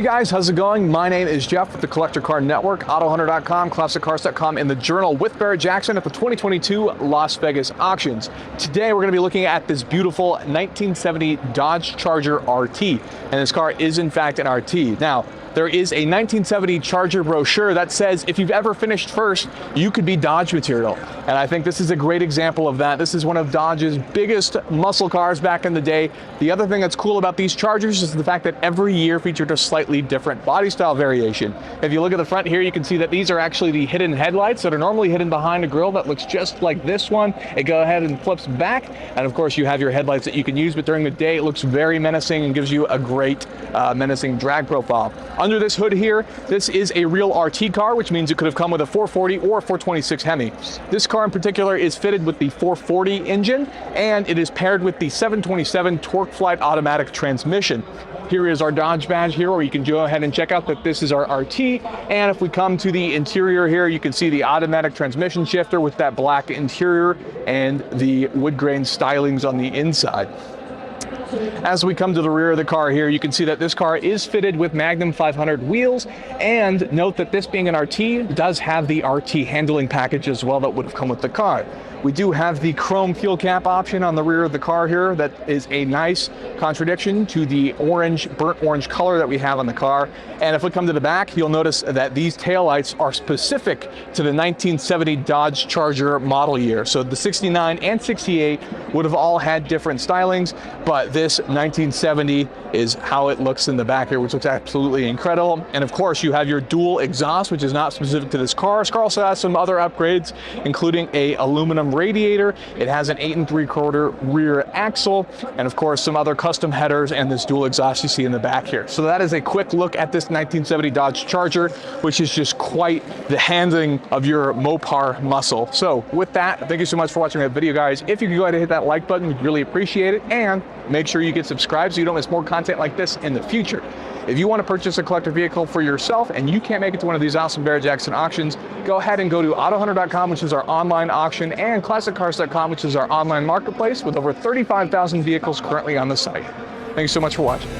Hey guys, how's it going? My name is Jeff with the Collector Car Network, AutoHunter.com, ClassicCars.com, and the Journal with Barrett Jackson at the 2022 Las Vegas auctions. Today we're going to be looking at this beautiful 1970 Dodge Charger RT, and this car is in fact an RT. Now, there is a 1970 Charger brochure that says if you've ever finished first, you could be Dodge material. And I think this is a great example of that. This is one of Dodge's biggest muscle cars back in the day. The other thing that's cool about these Chargers is the fact that every year featured a slightly different body style variation. If you look at the front here, you can see that these are actually the hidden headlights that are normally hidden behind a grille that looks just like this one. It goes ahead and flips back. And of course, you have your headlights that you can use, but during the day, it looks very menacing and gives you a great menacing drag profile. Under this hood here, this is a real RT car, which means it could have come with a 440 or 426 Hemi. This car in particular is fitted with the 440 engine, and it is paired with the 727 Torque Flight automatic transmission. Here is our Dodge badge here, where you can go ahead and check out that this is our RT. And if we come to the interior here, you can see the automatic transmission shifter with that black interior and the wood grain stylings on the inside. As we come to the rear of the car here, you can see that this car is fitted with Magnum 500 wheels, and note that this being an RT does have the RT handling package as well that would have come with the car. We do have the chrome fuel cap option on the rear of the car here. That is a nice contradiction to the orange, burnt orange color that we have on the car. And if we come to the back, you'll notice that these taillights are specific to the 1970 Dodge Charger model year. So the 69 and 68 would have all had different stylings, but this 1970 is how it looks in the back here, which looks absolutely incredible. And of course, you have your dual exhaust, which is not specific to this car. This car also has some other upgrades, including a aluminum radiator. It has an 8 3/4 rear axle, and of course some other custom headers and this dual exhaust you see in the back here. So that is a quick look at this 1970 Dodge Charger, which is just quite the handling of your Mopar muscle. So with that, thank you so much for watching that video, guys. If you could go ahead and hit that like button, we'd really appreciate it, and make sure you get subscribed so you don't miss more content like this in the future. If you want to purchase a collector vehicle for yourself and you can't make it to one of these awesome Barrett Jackson auctions, go ahead and go to AutoHunter.com, which is our online auction, and ClassicCars.com, which is our online marketplace with over 35,000 vehicles currently on the site. Thanks so much for watching.